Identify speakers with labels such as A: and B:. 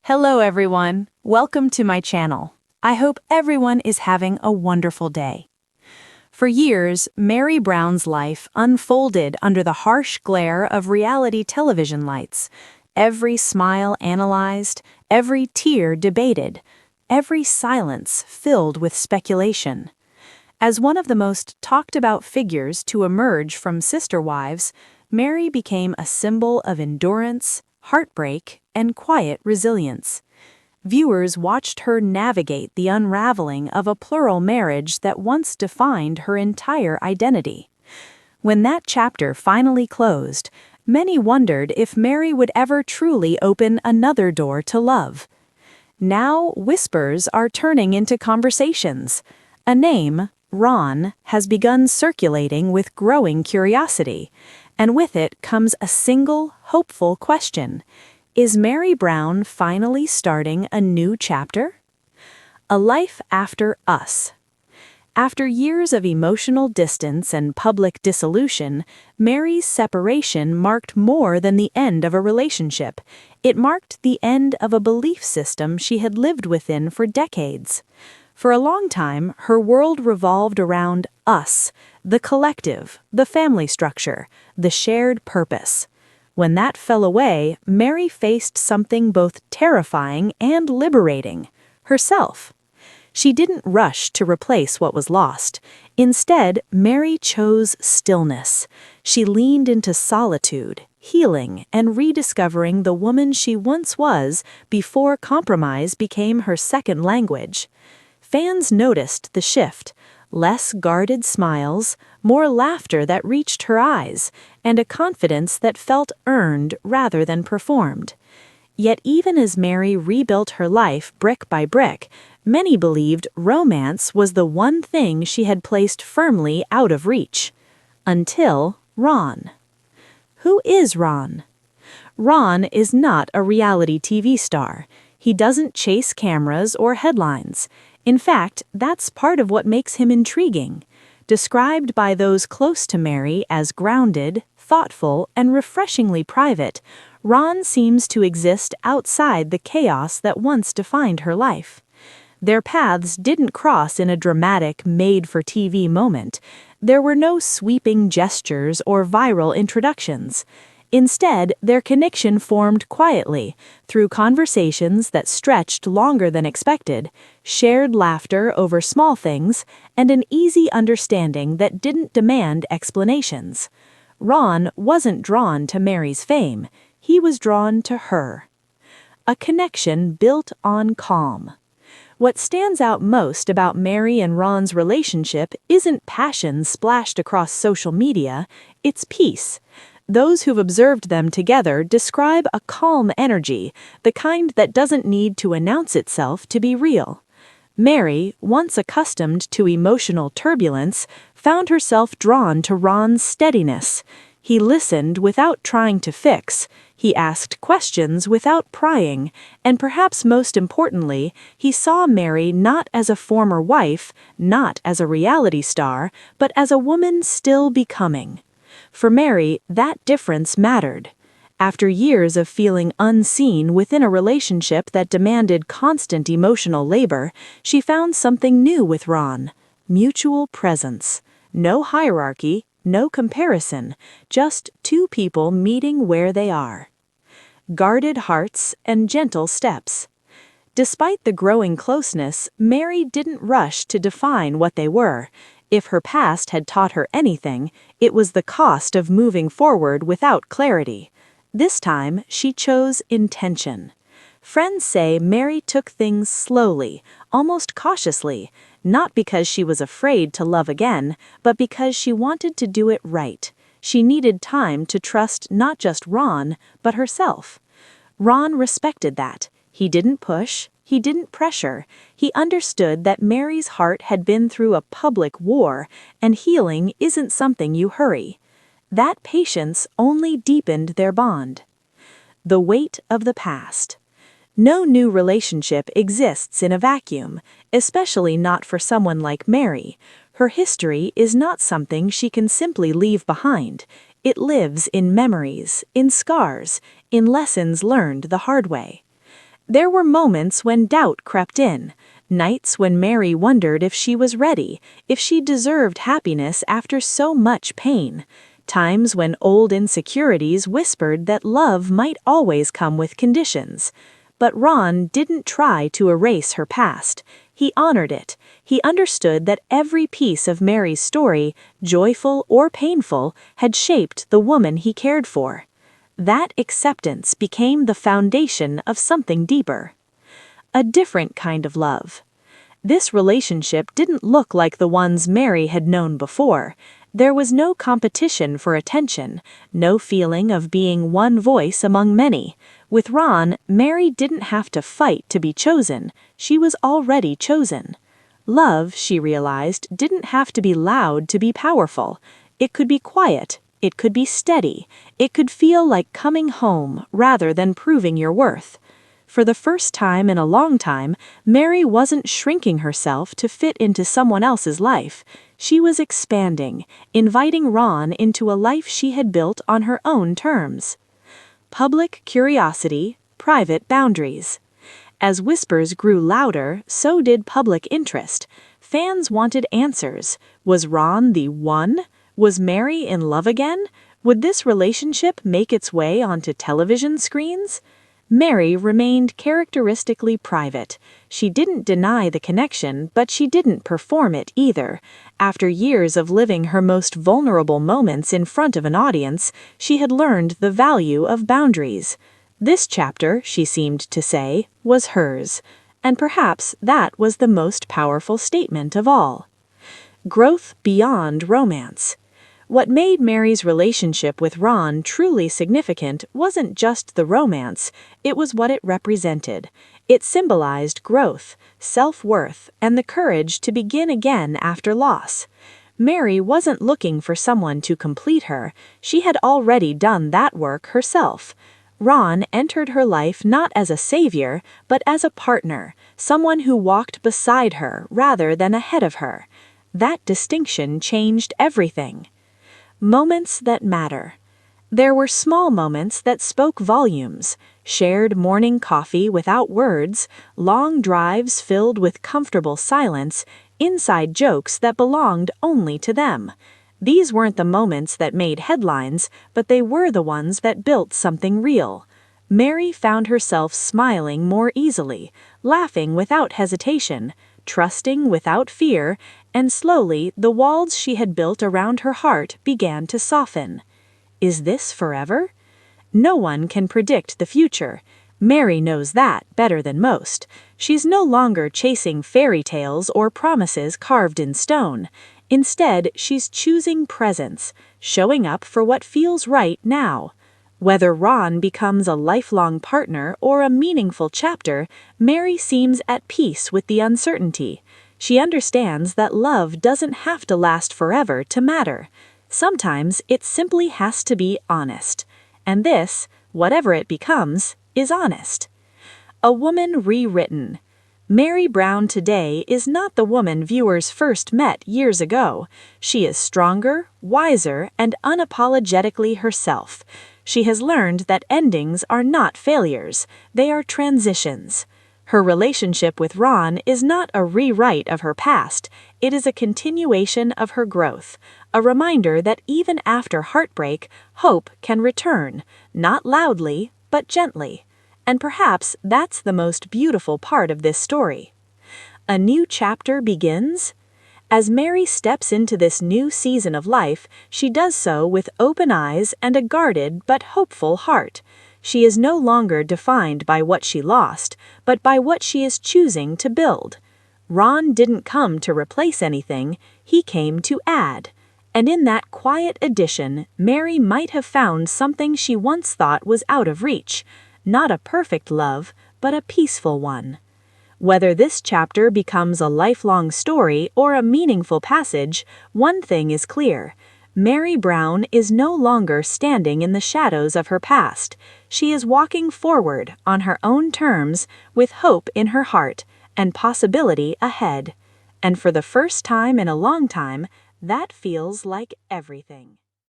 A: Hello everyone, welcome to my channel. I hope everyone is having a wonderful day. For years, Meri Brown's life unfolded under the harsh glare of reality television lights. Every smile analyzed, every tear debated, every silence filled with speculation. As one of the most talked about figures to emerge from sister wives, Meri became a symbol of endurance, heartbreak, and quiet resilience. Viewers watched her navigate the unraveling of a plural marriage that once defined her entire identity. When that chapter finally closed, many wondered if Meri would ever truly open another door to love. Now, whispers are turning into conversations. A name, Ron, has begun circulating with growing curiosity, and with it comes a single, hopeful question. Is Meri Brown finally starting a new chapter? A life after us. After years of emotional distance and public dissolution, Meri's separation marked more than the end of a relationship. It marked the end of a belief system she had lived within for decades. For a long time, her world revolved around us, the collective, the family structure, the shared purpose. When that fell away, Meri faced something both terrifying and liberating: herself. She didn't rush to replace what was lost. Instead, Meri chose stillness. She leaned into solitude, healing, and rediscovering the woman she once was before compromise became her second language. Fans noticed the shift: less guarded smiles, more laughter that reached her eyes, and a confidence that felt earned rather than performed. Yet even as Meri rebuilt her life brick by brick, many believed romance was the one thing she had placed firmly out of reach. Until Ron. Who is Ron? Ron is not a reality TV star. He doesn't chase cameras or headlines. In fact, that's part of what makes him intriguing. Described by those close to Meri as grounded, thoughtful, and refreshingly private, Ron seems to exist outside the chaos that once defined her life. Their paths didn't cross in a dramatic, made-for-TV moment. There were no sweeping gestures or viral introductions. Instead, their connection formed quietly, through conversations that stretched longer than expected, shared laughter over small things, and an easy understanding that didn't demand explanations. Ron wasn't drawn to Meri's fame. He was drawn to her. A connection built on calm. What stands out most about Meri and Ron's relationship isn't passion splashed across social media, it's peace. Those who've observed them together describe a calm energy, the kind that doesn't need to announce itself to be real. Meri, once accustomed to emotional turbulence, found herself drawn to Ron's steadiness. He listened without trying to fix. He asked questions without prying, and perhaps most importantly, he saw Meri not as a former wife, not as a reality star, but as a woman still becoming. For Meri, that difference mattered. After years of feeling unseen within a relationship that demanded constant emotional labor, she found something new with Ron: mutual presence. No hierarchy, no comparison, just two people meeting where they are. Guarded hearts and gentle steps. Despite the growing closeness, Meri didn't rush to define what they were. If her past had taught her anything, it was the cost of moving forward without clarity. This time, she chose intention. Friends say Meri took things slowly, almost cautiously, not because she was afraid to love again, but because she wanted to do it right. She needed time to trust not just Ron, but herself. Ron respected that. He didn't push. He didn't pressure. He understood that Meri's heart had been through a public war, and healing isn't something you hurry. That patience only deepened their bond. The weight of the past. No new relationship exists in a vacuum, especially not for someone like Meri. Her history is not something she can simply leave behind. It lives in memories, in scars, in lessons learned the hard way. There were moments when doubt crept in, nights when Meri wondered if she was ready, if she deserved happiness after so much pain, times when old insecurities whispered that love might always come with conditions. But Ron didn't try to erase her past. He honored it. He understood that every piece of Meri's story, joyful or painful, had shaped the woman he cared for. That acceptance became the foundation of something deeper. A different kind of love. This relationship didn't look like the ones Meri had known before. There was no competition for attention, no feeling of being one voice among many. With Ron, Meri didn't have to fight to be chosen. She was already chosen. Love, she realized, didn't have to be loud to be powerful. It could be quiet. It could be steady. It could feel like coming home rather than proving your worth. For the first time in a long time, Meri wasn't shrinking herself to fit into someone else's life. She was expanding, inviting Ron into a life she had built on her own terms. Public curiosity, private boundaries. As whispers grew louder, so did public interest. Fans wanted answers. Was Ron the one? Was Meri in love again? Would this relationship make its way onto television screens? Meri remained characteristically private. She didn't deny the connection, but she didn't perform it either. After years of living her most vulnerable moments in front of an audience, she had learned the value of boundaries. This chapter, she seemed to say, was hers. And perhaps that was the most powerful statement of all. Growth beyond romance. What made Meri's relationship with Ron truly significant wasn't just the romance, it was what it represented. It symbolized growth, self-worth, and the courage to begin again after loss. Meri wasn't looking for someone to complete her, she had already done that work herself. Ron entered her life not as a savior, but as a partner, someone who walked beside her rather than ahead of her. That distinction changed everything. Moments that matter. There were small moments that spoke volumes. Shared morning coffee without words, long drives filled with comfortable silence, inside jokes that belonged only to them. These weren't the moments that made headlines, but they were the ones that built something real. Meri found herself smiling more easily, laughing without hesitation, trusting without fear, and slowly the walls she had built around her heart began to soften. Is this forever? No one can predict the future. Meri knows that better than most. She's no longer chasing fairy tales or promises carved in stone. Instead, she's choosing presence, showing up for what feels right now. Whether Ron becomes a lifelong partner or a meaningful chapter, Meri seems at peace with the uncertainty. She understands that love doesn't have to last forever to matter. Sometimes it simply has to be honest. And this, whatever it becomes, is honest. A woman rewritten. Meri Brown today is not the woman viewers first met years ago. She is stronger, wiser, and unapologetically herself. She has learned that endings are not failures, they are transitions. Her relationship with Ron is not a rewrite of her past, it is a continuation of her growth, a reminder that even after heartbreak, hope can return, not loudly, but gently. And perhaps that's the most beautiful part of this story. A new chapter begins? As Meri steps into this new season of life, she does so with open eyes and a guarded but hopeful heart. She is no longer defined by what she lost, but by what she is choosing to build. Ron didn't come to replace anything, he came to add. And in that quiet addition, Meri might have found something she once thought was out of reach. Not a perfect love, but a peaceful one. Whether this chapter becomes a lifelong story or a meaningful passage, one thing is clear. Meri Brown is no longer standing in the shadows of her past. She is walking forward on her own terms with hope in her heart and possibility ahead. And for the first time in a long time, that feels like everything.